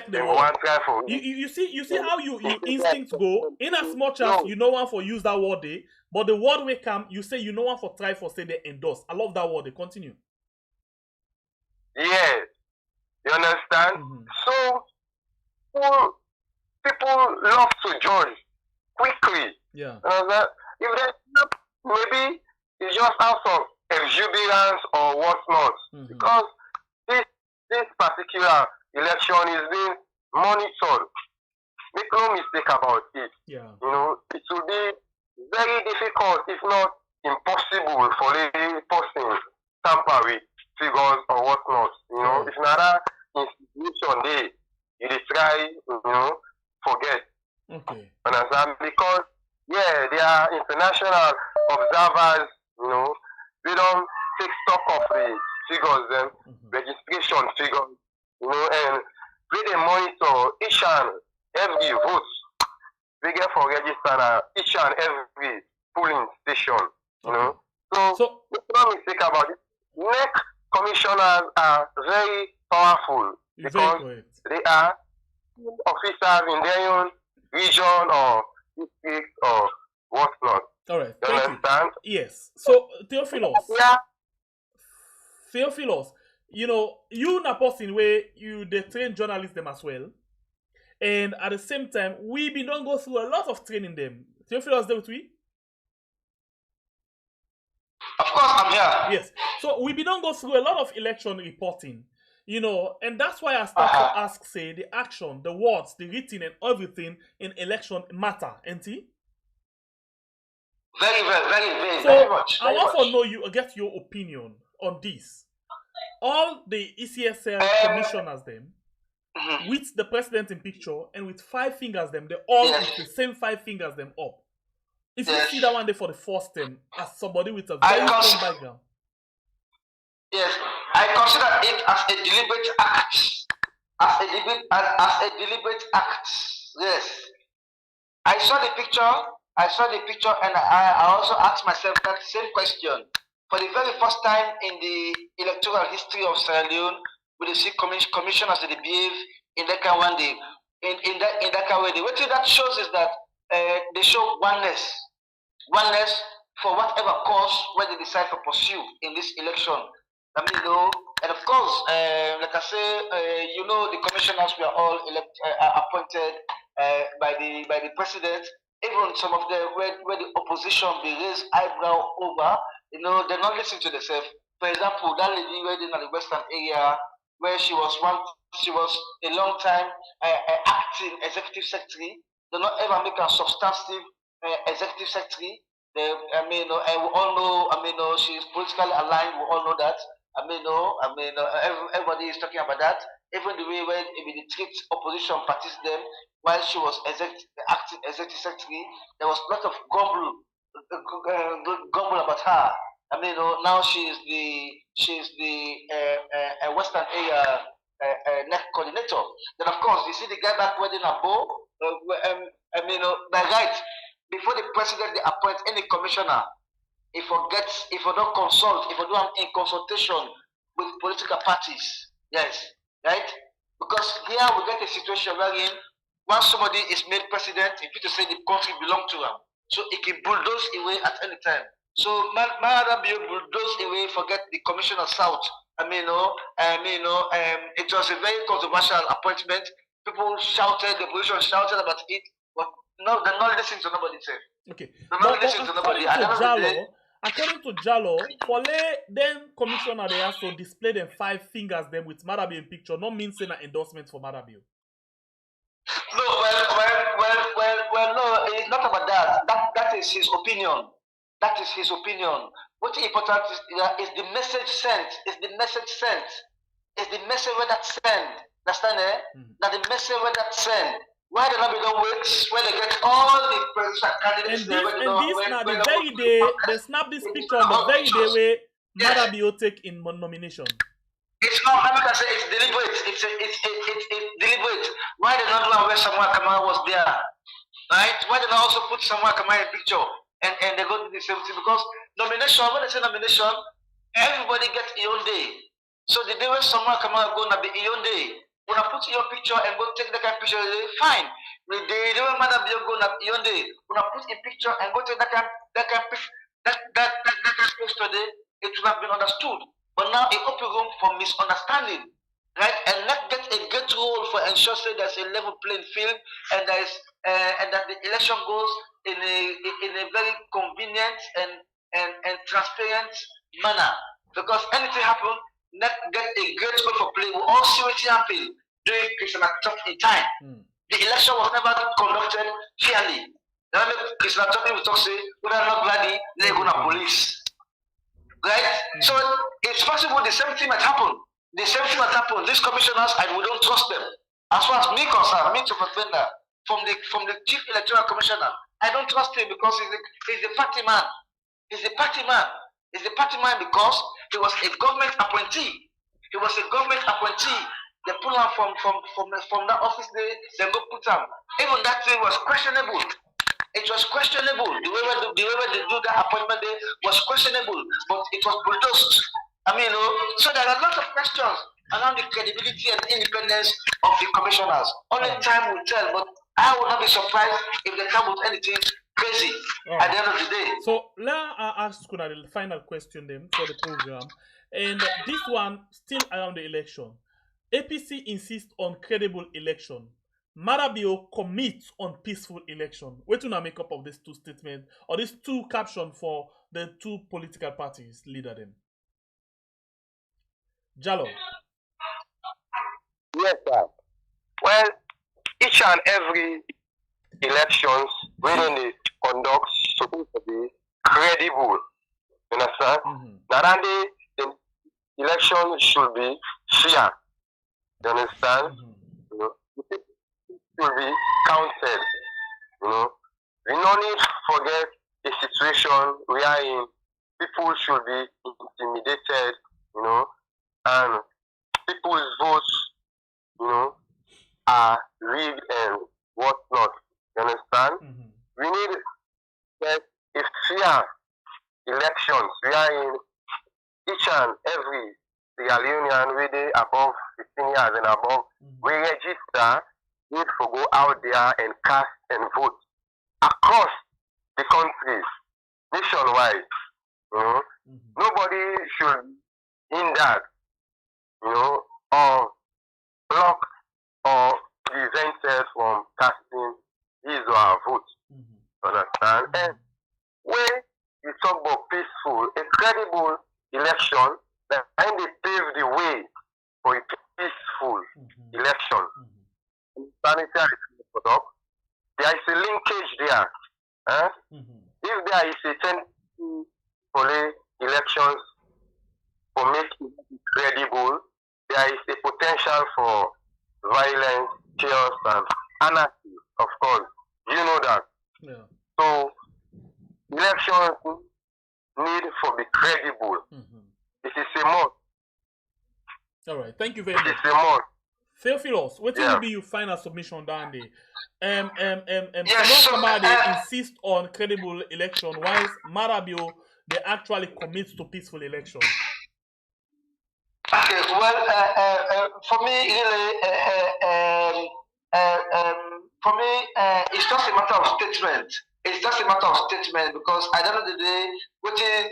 they want try for. You see how you instincts go in as much as you know one for use that word there, but the word will come, you say you know one for try for say they endorse. I love that word. They continue. Yes. You understand? So people love to judge quickly. Yeah. If they maybe it's just out of exuberance or whatnot. Because this particular election is being monitored. Make no mistake about it. Yeah. It will be very difficult, if not impossible, for a person tamper with figures or whatnot. If another institution they you try, forget. Okay. Understand? Because there are international observers, they don't take stock of the figures, registration figures, and we dey monitor each and every vote we get for register each and every polling station, you know. So no mistake about it. NEC commissioners are very powerful because they are officers in their own region or district or whatnot. All right. You understand? Yes. So Theophilus. Yeah. Theophilus, you know, you in a person where you they train journalists them as well. And at the same time, we be don't go through a lot of training them. Theophilus, there with we? Of course, I'm here. Yes. So we be don't go through a lot of election reporting, you know, and that's why I start to ask, say, the action, the words, the written, and everything in election matter, ain't it? Very much. I want to know you get your opinion on this. All the ECSL commissioners them with the president in picture and with 5 fingers them, they all with the same 5 fingers them up. If you see that one day for the first time as somebody with a very strong background. Yes, I consider it as a deliberate act. As a deliberate act. Yes. I saw the picture and I also asked myself that same question. For the very first time in the electoral history of Sierra Leone, we see commissioners that behave in that kind one day. In that kind way. What that shows is that they show oneness for whatever cause when they decide to pursue in this election. I mean, and of course, like I say, you know, the commissioners were all appointed by the president. Even some of them, where the opposition they raise eyebrow over, you know, they're not listening to themselves. For example, that lady where in the western area, where she was a long time acting executive secretary. They not ever make a substantive executive secretary. And we all know, she's politically aligned. We all know that. Everybody is talking about that. Even the way when they treat opposition parties them while she was acting executive secretary, there was a lot of gumble about her. Now she's the Western area NEC coordinator. Then of course you see the guy back wearing a bow. By right, before the president they appoint any commissioner, if you don't consult, if you do in consultation with political parties, yes, right? Because here we get a situation wherein once somebody is made president, if you say the country belongs to him, so it can bulldoze away at any time. So Marabio bulldoze away, forget the commissioner South. It was a very controversial appointment. People shouted, the opposition shouted about it, but no, they're not listening to nobody. Okay. They're not listening to nobody. According to Jallo, for them commissioner they have to display them 5 fingers them with Marabio in picture, not means an endorsement for Marabio. No, well, no, it's not about that. That is his opinion. That is his opinion. What is important is the message sent. Is the message sent. Is the message where that sent. Understand? That the message where that sent. Why the not be done wait? Where they get all the presidential candidates. The very day they snap this picture on the very day where Marabio take in nomination. It's not. I'm gonna say it's deliberate. It's deliberate. Why they not know where Samuel Kamara was there? Right? Why they not also put Samuel Kamara in picture and they go to the same thing? Because nomination, when they say nomination, everybody gets a own day. So the day when Samuel Kamara go na be a own day. When I put your picture and go take that kind of picture, fine. The day when Marabio go na a own day. When I put a picture and go take that kind of picture today, it would have been understood. But now it opens room for misunderstanding, right? And not get a good role for ensure there's a level playing field and and that the election goes in a very convenient and transparent manner. Because anything happen, not get a great role for play. We all see what happened during Christian in time. The election was never conducted fairly. Christian will talk say, we are not bloody, they're gonna police. Right? So it's possible the same thing might happen. The same thing might happen. These commissioners, and we don't trust them. As far as me concerned, me to defender, from the chief electoral commissioner, I don't trust him because he's a party man. He's a party man. He's a party man because he was a government appointee. He was a government appointee. they pull him from that office, they go put him. Even that thing was questionable. It was questionable. The way they do that appointment day was questionable, but it was bulldozed. I mean, so there are a lot of questions around the credibility and independence of the commissioners. Only time will tell, but I will not be surprised if they come with anything crazy at the end of the day. So let I ask you the final question then for the program. And this one still around the election. APC insists on credible election. Marabio commits on peaceful election. What do you make up of these two statements or these two captions for the two political parties leader them? Jallo. Yes, sir. Well, each and every elections within the conduct supposed to be credible. You understand? Now the election should be fair. You understand? You know, it should be counted. You know, we no need to forget a situation wherein people should be intimidated. You know, and people's votes, you know, are rigged and whatnot. You understand? We need a fair elections wherein each and every Sierra Leonean with above 15 years and above, we register, need to go out there and cast and vote across the countries, nationwide. You know, nobody should hinder, you know, or block or prevented from casting his or her vote. Understand? And when you talk about peaceful, a credible election, and they pave the way for a peaceful election. Sanitary product, there is a linkage there. If there is a tendency for the elections for making it credible, there is a potential for violence, chaos, and anarchy, of course. You know that. Yeah. So, elections need to be credible. It is a must. All right. Thank you very much. It is a must. Theophilos, what will be your final submission down there? They insist on credible election, whilst Marabio, they actually commit to peaceful election. Okay, well, for me, really, it's just a matter of statement. It's just a matter of statement because at the end of the day, what is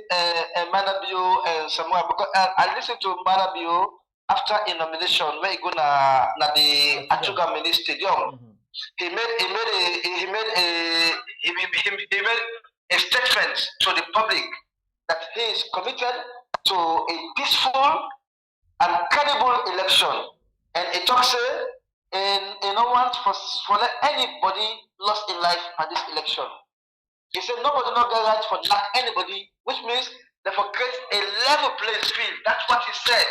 Marabio and Samuel? Because I listened to Marabio after a nomination where he go na the Achuga Mini Stadium. He made a statement to the public that he is committed to a peaceful and credible election, and it talks in no want for anybody lost in life at this election. He said nobody not get right for lack anybody, which means they for create a level playing field. That's what he said.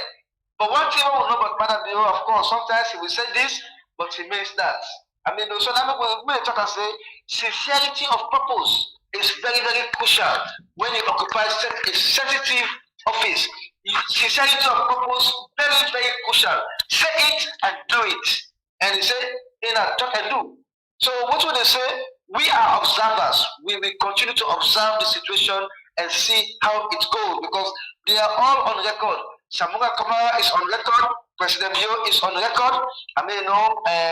But one thing I will know about Marabio, of course, sometimes he will say this, but he means that. I mean, so now when we talk and say sincerity of purpose is very, very crucial when you occupy a sensitive office. Sincerity of purpose, very, very crucial. Say it and do it. And he said, talk and do. So what would they say? We are observers. We will continue to observe the situation and see how it goes because they are all on record. Samunga Kamara is on record. President Bio is on record. I mean,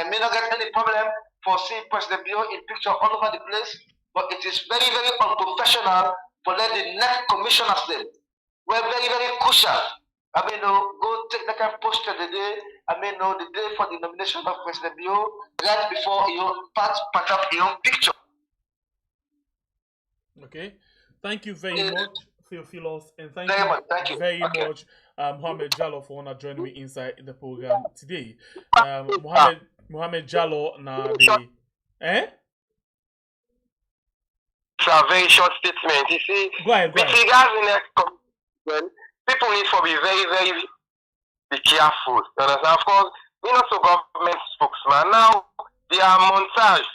may not get any problem for seeing President Bio in picture all over the place. But it is very, very unprofessional for let the next commissioners them. We're very, very crucial. I mean, go take the kind of poster the day. I mean, the day for the nomination of President Bio, right before you pack up your own picture. Okay. Thank you very much, Theophilos, and thank you very much, Mohamed Jallo, for joining me inside the program today. Mohamed Jallo, It's a very short statement. You see, go ahead. People need to be very, very careful. You understand? Of course, we're not so government spokesman. Now, they are montage,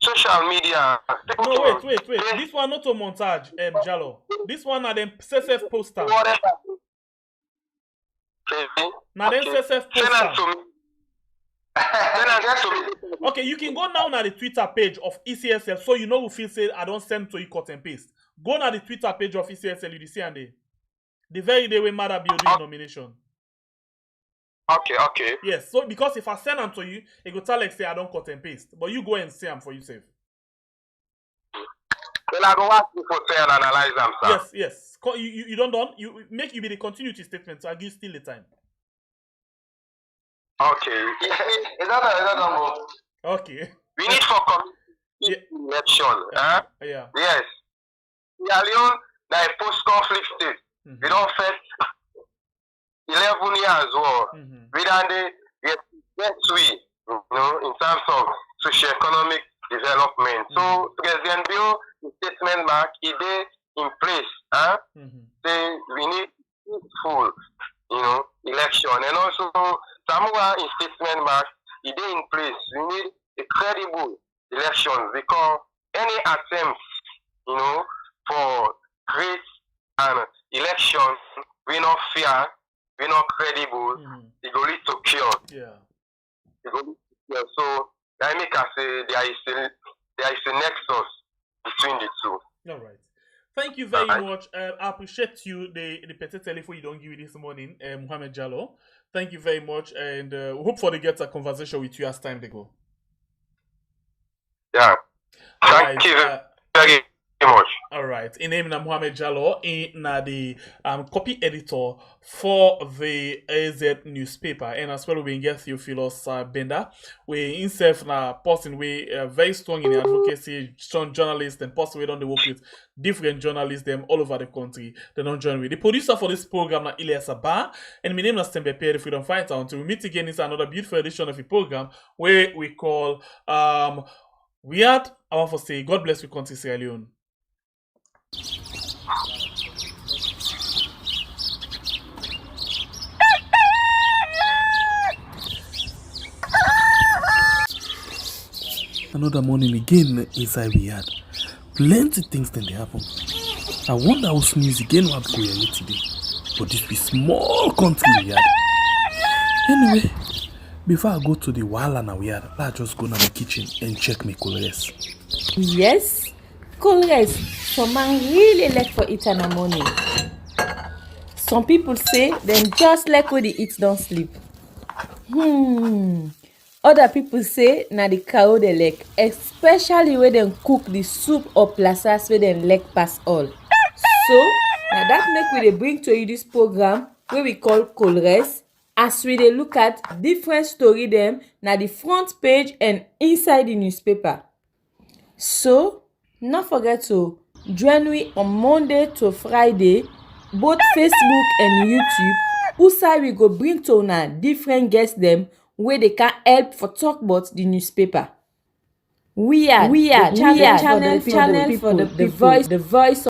social media. No, wait. This one not a montage, Jallo. This one are them CSF poster. Whatever. Now them CSF poster. Okay, you can go now on the Twitter page of ECSL, so you know who feel say I don't send to you cut and paste. Go on the Twitter page of ECSL, you see and the very day we matter be doing nomination. Okay. Yes, so because if I send them to you, it go tell like say I don't cut and paste, but you go and see them for yourself. Well, I go ask you for say and analyze them, sir. Yes. You don't done. You make you be the continuity statement, so I give still the time. Okay. Is that okay. We need for community election. Yeah. Yes. Sierra Leone, like post-conflict state. We don't face 11 years war. We don't get we, in terms of socio-economic development. So President Bill, the statement mark, is in place. Say we need peaceful, election. And also Samoa in statement mark, is in place. We need a credible election because any attempts, for great an election, we not fair, we not credible, it go lead to chaos. Yeah. It go lead to chaos. So I make us say there is a nexus between the two. All right. Thank you very much. I appreciate you the petite telephone you don't give me this morning, Mohamed Jalloh. Thank you very much, and hope for to get a conversation with you as time to go. Yeah. Thank you very much. All right. In name of Mohamed Jalloh, in the copy editor for the AZ newspaper, and as well we get Theophilus Benda. We himself na person we very strong in the advocacy, strong journalist, and person we don't work with different journalists them all over the country. They don't join with. The producer for this program na Ilyas Abba, and my name is Stembe Pierre, the Freedom Fighter. Until we meet again, it's another beautiful edition of the program where we call Weird. I want to say God bless you, country Sierra Leone. Another morning again inside we had plenty things then they happen. I wonder how sneeze again what go here today. But this be small country we had. Anyway, before I go to the wala now we had, I just go to the kitchen and check my colors. Yes, colors. Some man really like for eat in the morning. Some people say them just like when they eat don't sleep. Other people say na the cow they like, especially when they cook the soup or plasas where they like pass all. So now that make we bring to you this program where we call Colres, as we dey look at different story them na the front page and inside the newspaper. So not forget to join me on Monday to Friday, both Facebook and YouTube. Usai we go bring to una different guests them where they can help for talk about the newspaper. We are channel for the voice